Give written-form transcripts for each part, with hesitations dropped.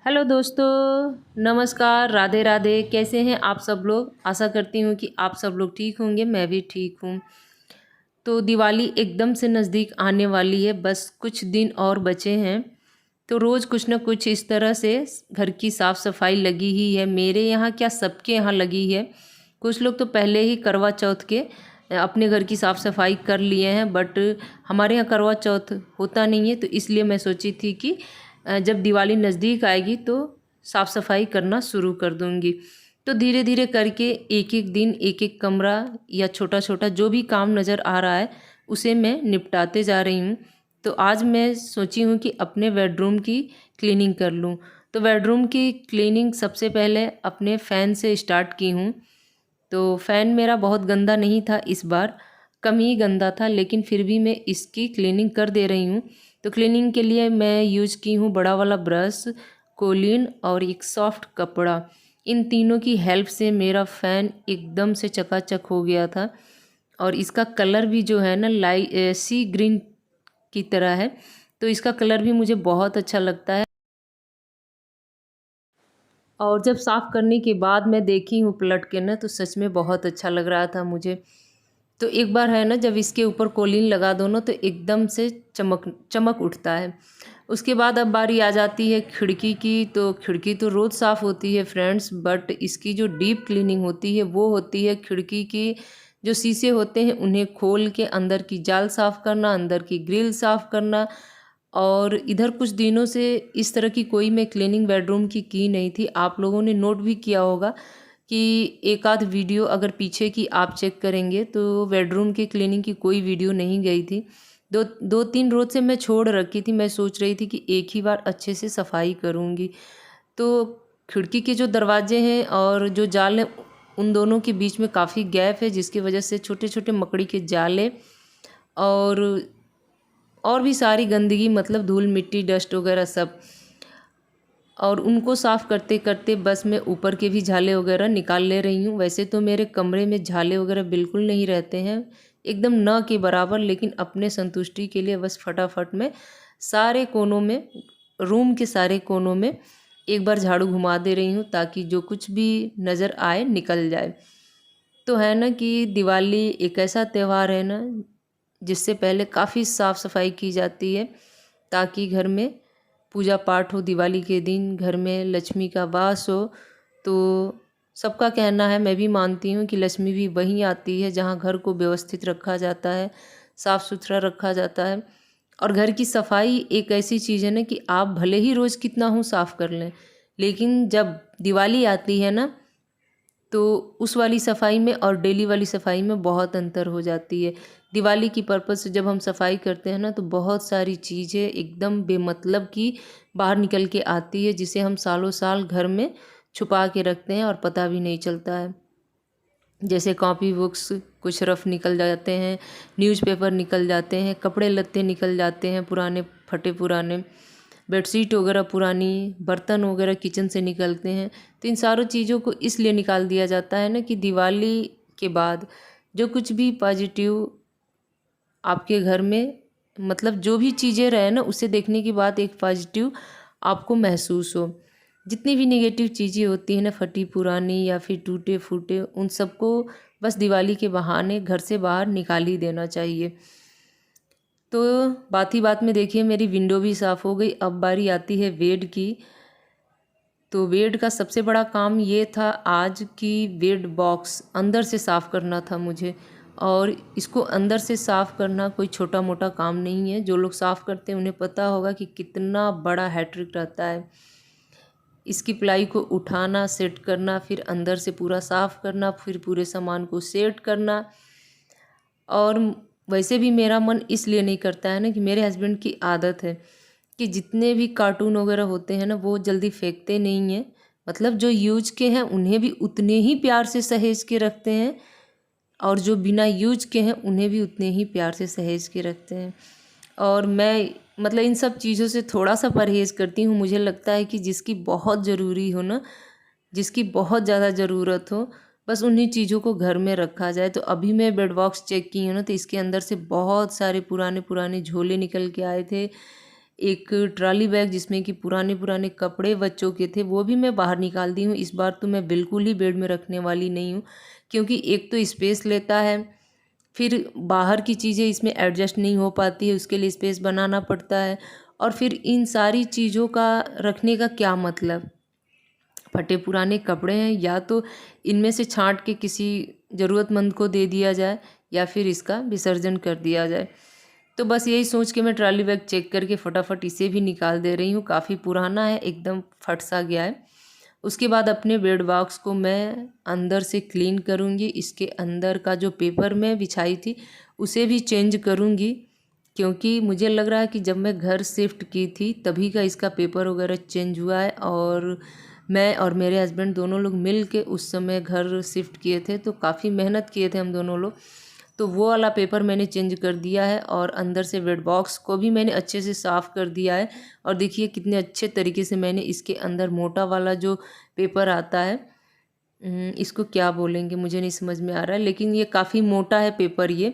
Hello दोस्तों, नमस्कार, राधे राधे। कैसे हैं आप सब लोग? आशा करती हूँ कि आप सब लोग ठीक होंगे। मैं भी ठीक हूँ। तो दिवाली एकदम से नज़दीक आने वाली है, बस कुछ दिन और बचे हैं। तो रोज़ कुछ ना कुछ इस तरह से घर की साफ़ सफाई लगी ही है। मेरे यहाँ क्या, सबके यहाँ लगी है। कुछ लोग तो पहले ही करवा चौथ के अपने घर की साफ़ सफाई कर लिए हैं, बट हमारे यहाँ करवा चौथ होता नहीं है। तो इसलिए मैं सोची थी कि जब दिवाली नज़दीक आएगी तो साफ़ सफाई करना शुरू कर दूँगी। तो धीरे धीरे करके एक एक दिन एक एक कमरा या छोटा छोटा जो भी काम नज़र आ रहा है उसे मैं निपटाते जा रही हूँ। तो आज मैं सोची हूँ कि अपने बेडरूम की क्लीनिंग कर लूँ। तो बेडरूम की क्लीनिंग सबसे पहले अपने फ़ैन से स्टार्ट की हूँ। तो फ़ैन मेरा बहुत गंदा नहीं था, इस बार कम ही गंदा था, लेकिन फिर भी मैं इसकी क्लीनिंग कर दे रही हूँ। तो क्लीनिंग के लिए मैं यूज़ की हूँ बड़ा वाला ब्रश, कोलिन और एक सॉफ्ट कपड़ा। इन तीनों की हेल्प से मेरा फ़ैन एकदम से चकाचक हो गया था। और इसका कलर भी जो है ना, सी ग्रीन की तरह है। तो इसका कलर भी मुझे बहुत अच्छा लगता है। और जब साफ़ करने के बाद मैं देखी हूँ पलट के ना, तो सच में बहुत अच्छा लग रहा था मुझे। तो एक बार है ना, जब इसके ऊपर कोलिन लगा दो ना, तो एकदम से चमक चमक उठता है। उसके बाद अब बारी आ जाती है खिड़की की। तो खिड़की तो रोज़ साफ़ होती है फ्रेंड्स, बट इसकी जो डीप क्लीनिंग होती है वो होती है खिड़की की जो शीशे होते हैं उन्हें खोल के अंदर की जाल साफ़ करना, अंदर की ग्रिल साफ़ करना। और इधर कुछ दिनों से इस तरह की कोई मैं क्लीनिंग बेडरूम की नहीं थी। आप लोगों ने नोट भी किया होगा कि एक आध वीडियो अगर पीछे की आप चेक करेंगे तो बेडरूम की क्लीनिंग की कोई वीडियो नहीं गई थी। दो तीन रोज से मैं छोड़ रखी थी। मैं सोच रही थी कि एक ही बार अच्छे से सफाई करूँगी। तो खिड़की के जो दरवाजे हैं और जो जाल हैं, उन दोनों के बीच में काफ़ी गैप है, जिसकी वजह से छोटे छोटे मकड़ी के जाले और भी सारी गंदगी, मतलब धूल मिट्टी डस्ट वगैरह सब, और उनको साफ़ करते करते बस मैं ऊपर के भी झाले वगैरह निकाल ले रही हूँ। वैसे तो मेरे कमरे में झाले वगैरह बिल्कुल नहीं रहते हैं, एकदम न के बराबर, लेकिन अपने संतुष्टि के लिए बस फटाफट में सारे कोनों में, रूम के सारे कोनों में एक बार झाड़ू घुमा दे रही हूँ, ताकि जो कुछ भी नज़र आए निकल जाए। तो है ना कि दिवाली एक ऐसा त्यौहार है ना, जिससे पहले काफ़ी साफ़ सफाई की जाती है, ताकि घर में पूजा पाठ हो। दिवाली के दिन घर में लक्ष्मी का वास हो। तो सबका कहना है, मैं भी मानती हूँ, कि लक्ष्मी भी वहीं आती है जहाँ घर को व्यवस्थित रखा जाता है, साफ़ सुथरा रखा जाता है। और घर की सफाई एक ऐसी चीज़ है ना कि आप भले ही रोज़ कितना हो साफ़ कर लें, लेकिन जब दिवाली आती है ना, तो उस वाली सफाई में और डेली वाली सफाई में बहुत अंतर हो जाती है। दिवाली की पर्पज़ से जब हम सफाई करते हैं ना, तो बहुत सारी चीज़ें एकदम बेमतलब की बाहर निकल के आती है, जिसे हम सालों साल घर में छुपा के रखते हैं और पता भी नहीं चलता है। जैसे कॉपी बुक्स कुछ रफ निकल जाते हैं, न्यूज़पेपर निकल जाते हैं, कपड़े लत्ते निकल जाते हैं पुराने फटे पुराने, बेडशीट वगैरह पुरानी, बर्तन वगैरह किचन से निकलते हैं। तो इन सारों चीज़ों को इसलिए निकाल दिया जाता है ना, कि दिवाली के बाद जो कुछ भी पॉजिटिव आपके घर में, मतलब जो भी चीज़ें रहे ना, उसे देखने के बाद एक पॉजिटिव आपको महसूस हो। जितनी भी नेगेटिव चीज़ें होती हैं ना, फटी पुरानी या फिर टूटे फूटे, उन सबको बस दिवाली के बहाने घर से बाहर निकाल ही देना चाहिए। तो बात ही बात में देखिए, मेरी विंडो भी साफ़ हो गई। अब बारी आती है बेड की। तो बेड का सबसे बड़ा काम ये था आज, की बेड बॉक्स अंदर से साफ़ करना था मुझे। और इसको अंदर से साफ़ करना कोई छोटा मोटा काम नहीं है। जो लोग साफ़ करते हैं उन्हें पता होगा कि कितना बड़ा हैट्रिक रहता है। इसकी प्लाई को उठाना, सेट करना, फिर अंदर से पूरा साफ़ करना, फिर पूरे सामान को सेट करना। और वैसे भी मेरा मन इसलिए नहीं करता है ना, कि मेरे हस्बैंड की आदत है कि जितने भी कार्टून वगैरह होते हैं ना, वो जल्दी फेंकते नहीं हैं। मतलब जो यूज के हैं उन्हें भी उतने ही प्यार से सहेज के रखते हैं, और जो बिना यूज के हैं उन्हें भी उतने ही प्यार से सहेज के रखते हैं। और मैं, मतलब इन सब चीज़ों से थोड़ा सा परहेज़ करती हूँ। मुझे लगता है कि जिसकी बहुत ज़रूरी हो ना, जिसकी बहुत ज़्यादा ज़रूरत हो, बस उन्हीं चीज़ों को घर में रखा जाए। तो अभी मैं बेड बॉक्स चेक की हूँ ना, तो इसके अंदर से बहुत सारे पुराने पुराने झोले निकल के आए थे। एक ट्रॉली बैग जिसमें कि पुराने पुराने कपड़े बच्चों के थे वो भी मैं बाहर निकाल दी हूँ। इस बार तो मैं बिल्कुल ही बेड में रखने वाली नहीं हूँ, क्योंकि एक तो स्पेस लेता है, फिर बाहर की चीज़ें इसमें एडजस्ट नहीं हो पाती है, उसके लिए स्पेस बनाना पड़ता है। और फिर इन सारी चीज़ों का रखने का क्या मतलब। फटे पुराने कपड़े हैं, या तो इनमें से छांट के किसी ज़रूरतमंद को दे दिया जाए या फिर इसका विसर्जन कर दिया जाए। तो बस यही सोच के मैं ट्रॉली बैग चेक करके फटाफट इसे भी निकाल दे रही हूँ। काफ़ी पुराना है, एकदम फट सा गया है। उसके बाद अपने बेड बॉक्स को मैं अंदर से क्लीन करूँगी। इसके अंदर का जो पेपर मैं बिछाई थी उसे भी चेंज करूँगी, क्योंकि मुझे लग रहा है कि जब मैं घर शिफ्ट की थी तभी का इसका पेपर वगैरह चेंज हुआ है। और मैं और मेरे हस्बैंड दोनों लोग मिल के उस समय घर शिफ्ट किए थे, तो काफ़ी मेहनत किए थे हम दोनों लोग। तो वो वाला पेपर मैंने चेंज कर दिया है और अंदर से बेड बॉक्स को भी मैंने अच्छे से साफ़ कर दिया है। और देखिए कितने अच्छे तरीके से मैंने इसके अंदर मोटा वाला जो पेपर आता है, इसको क्या बोलेंगे मुझे नहीं समझ में आ रहा है, लेकिन ये काफ़ी मोटा है पेपर ये।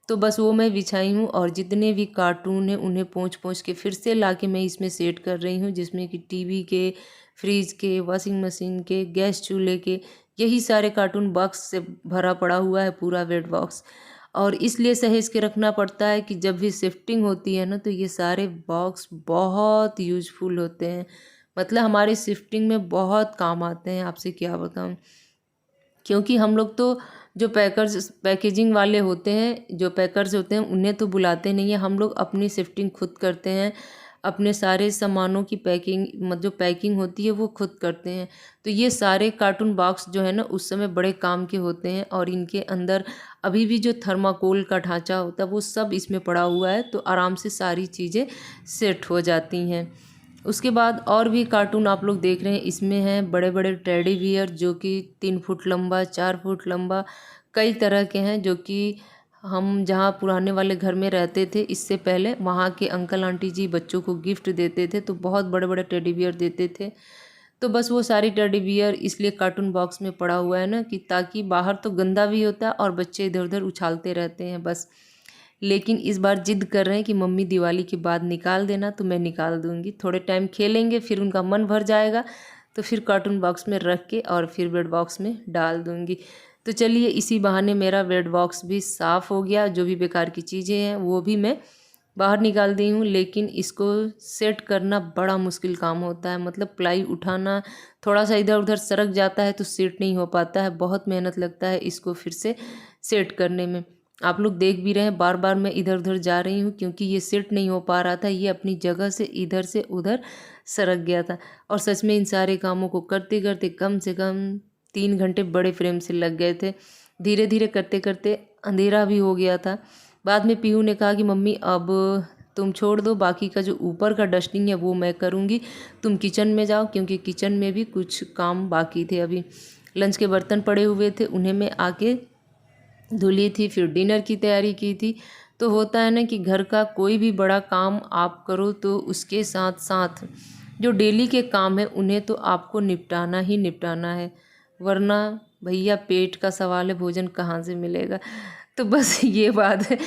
तो बस वो मैं बिछाई हूँ और जितने भी कार्टून हैं उन्हें पोंछ पोंछ के फिर से ला के मैं इसमें सेट कर रही हूँ, जिसमें कि टीवी के, फ्रिज के, वॉशिंग मशीन के, गैस चूल्हे के, यही सारे कार्टून बॉक्स से भरा पड़ा हुआ है पूरा बेड बॉक्स। और इसलिए सहेज के रखना पड़ता है कि जब भी शिफ्टिंग होती है ना तो ये सारे बॉक्स बहुत यूजफुल होते हैं, मतलब हमारी शिफ्टिंग में बहुत काम आते हैं, आपसे क्या बताऊँ। क्योंकि हम लोग तो जो पैकेजिंग वाले होते हैं, जो पैकर्स होते हैं, उन्हें तो बुलाते नहीं हैं, हम लोग अपनी शिफ्टिंग खुद करते हैं। अपने सारे सामानों की पैकिंग जो पैकिंग होती है वो खुद करते हैं। तो ये सारे कार्टून बॉक्स जो है ना उस समय बड़े काम के होते हैं, और इनके अंदर अभी भी जो थर्माकोल का ढांचा होता है वो सब इसमें पड़ा हुआ है, तो आराम से सारी चीज़ें सेट हो जाती हैं। उसके बाद और भी कार्टून आप लोग देख रहे हैं, इसमें हैं बड़े बड़े टेडी बियर जो कि 3 फुट लंबा, 4 फुट लंबा, कई तरह के हैं, जो कि हम जहाँ पुराने वाले घर में रहते थे इससे पहले वहाँ के अंकल आंटी जी बच्चों को गिफ्ट देते थे, तो बहुत बड़े बड़े टेडी बियर देते थे। तो बस वो सारी टेडी बियर इसलिए कार्टून बॉक्स में पड़ा हुआ है ना, कि ताकि बाहर तो गंदा भी होता है और बच्चे इधर उधर उछालते रहते हैं बस। लेकिन इस बार जिद कर रहे हैं कि मम्मी दिवाली के बाद निकाल देना, तो मैं निकाल दूँगी। थोड़े टाइम खेलेंगे, फिर उनका मन भर जाएगा, तो फिर कार्टून बॉक्स में रख के और फिर बेड बॉक्स में डाल दूँगी। तो चलिए इसी बहाने मेरा बेड बॉक्स भी साफ़ हो गया, जो भी बेकार की चीज़ें हैं वो भी मैं बाहर निकाल दी हूँ। लेकिन इसको सेट करना बड़ा मुश्किल काम होता है, मतलब प्लाई उठाना, थोड़ा सा इधर उधर सरक जाता है तो सेट नहीं हो पाता है, बहुत मेहनत लगता है इसको फिर से सेट करने में। आप लोग देख भी रहे हैं बार बार मैं इधर उधर जा रही हूँ, क्योंकि ये सेट नहीं हो पा रहा था, ये अपनी जगह से इधर से उधर सरक गया था। और सच में इन सारे कामों को करते करते कम से कम 3 घंटे बड़े फ्रेम से लग गए थे। धीरे धीरे करते करते अंधेरा भी हो गया था। बाद में पीहू ने कहा कि मम्मी अब तुम छोड़ दो, बाकी का जो ऊपर का डस्टिंग है वो मैं करूँगी, तुम किचन में जाओ, क्योंकि किचन में भी कुछ काम बाकी थे। अभी लंच के बर्तन पड़े हुए थे, उन्हें मैं आके धुली थी, फिर डिनर की तैयारी की थी। तो होता है ना कि घर का कोई भी बड़ा काम आप करो तो उसके साथ साथ जो डेली के काम है उन्हें तो आपको निपटाना ही निपटाना है, वरना भैया पेट का सवाल है, भोजन कहाँ से मिलेगा। तो बस ये बात है,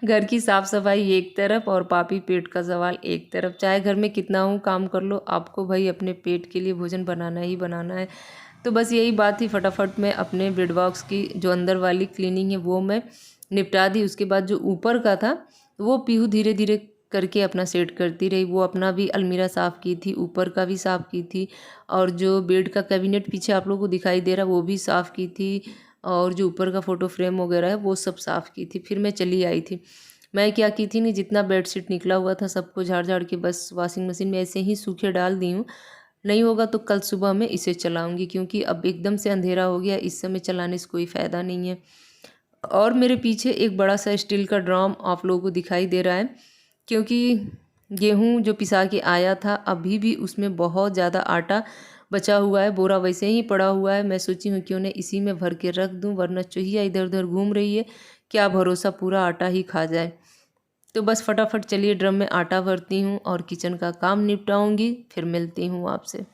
घर की साफ़ सफाई एक तरफ और पापी पेट का सवाल एक तरफ। चाहे घर में कितना हूँ काम कर लो, आपको भाई अपने पेट के लिए भोजन बनाना ही बनाना है। तो बस यही बात थी, फटाफट मैं अपने बेड बॉक्स की जो अंदर वाली क्लीनिंग है वो मैं निपटा दी। उसके बाद जो ऊपर का था वो पीहू धीरे धीरे करके अपना सेट करती रही। वो अपना भी अलमीरा साफ़ की थी, ऊपर का भी साफ़ की थी, और जो बेड का कैबिनेट पीछे आप लोगों को दिखाई दे रहा वो भी साफ़ की थी, और जो ऊपर का फ़ोटो फ्रेम वगैरह है वो सब साफ़ की थी। फिर मैं चली आई थी। मैं क्या की थी, नहीं जितना बेडशीट निकला हुआ था सबको झाड़ झाड़ के बस वॉशिंग मशीन में ऐसे ही सूखे डाल दी हूँ। नहीं होगा तो कल सुबह मैं इसे चलाऊंगी, क्योंकि अब एकदम से अंधेरा हो गया, इस समय चलाने से कोई फ़ायदा नहीं है। और मेरे पीछे एक बड़ा सा स्टील का ड्रम आप लोगों को दिखाई दे रहा है, क्योंकि गेहूं जो पिसा के आया था अभी भी उसमें बहुत ज़्यादा आटा बचा हुआ है, बोरा वैसे ही पड़ा हुआ है। मैं सोची हूँ क्यों न इसी में भर के रख दूँ, वरना चूहिया इधर उधर घूम रही है, क्या भरोसा पूरा आटा ही खा जाए। तो बस फटाफट चलिए ड्रम में आटा भरती हूँ और किचन का काम निपटाऊंगी, फिर मिलती हूँ आपसे।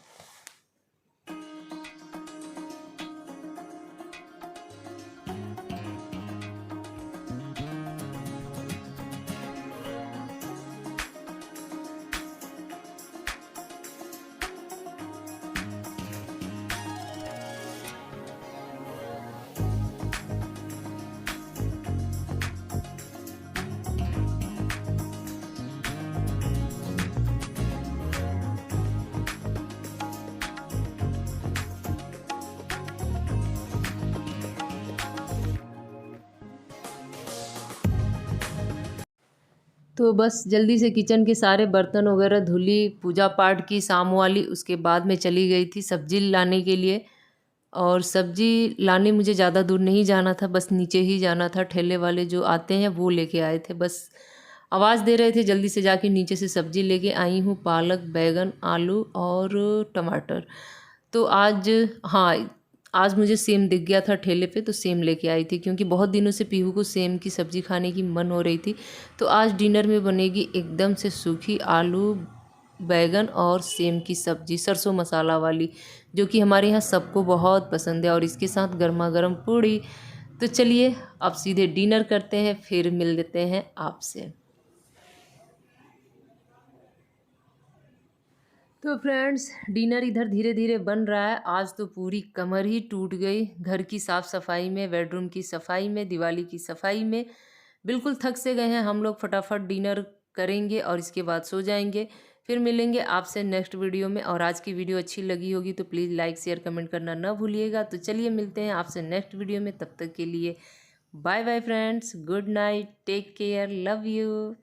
तो बस जल्दी से किचन के सारे बर्तन वगैरह धुली, पूजा पाठ की शाम वाली, उसके बाद मैं चली गई थी सब्जी लाने के लिए। और सब्जी लाने मुझे ज़्यादा दूर नहीं जाना था, बस नीचे ही जाना था। ठेले वाले जो आते हैं वो लेके आए थे, बस आवाज़ दे रहे थे, जल्दी से जाके नीचे से सब्जी लेके आई हूँ। पालक, बैगन, आलू और टमाटर। तो आज, हाँ, आज मुझे सेम दिख गया था ठेले पे, तो सेम लेके आई थी, क्योंकि बहुत दिनों से पीहू को सेम की सब्ज़ी खाने की मन हो रही थी। तो आज डिनर में बनेगी एकदम से सूखी आलू, बैगन और सेम की सब्ज़ी, सरसों मसाला वाली, जो कि हमारे यहाँ सबको बहुत पसंद है, और इसके साथ गर्मा गर्म पूड़ी। तो चलिए अब सीधे डिनर करते हैं, फिर मिल लेते हैं आपसे। तो फ्रेंड्स, डिनर इधर धीरे धीरे बन रहा है। आज तो पूरी कमर ही टूट गई, घर की साफ़ सफाई में, बेडरूम की सफाई में, दिवाली की सफाई में। बिल्कुल थक से गए हैं हम लोग। फटाफट डिनर करेंगे और इसके बाद सो जाएंगे। फिर मिलेंगे आपसे नेक्स्ट वीडियो में। और आज की वीडियो अच्छी लगी होगी तो प्लीज़ लाइक शेयर कमेंट करना ना भूलिएगा। तो चलिए मिलते हैं आपसे नेक्स्ट वीडियो में, तब तक के लिए bye bye friends, good night, take care, love you.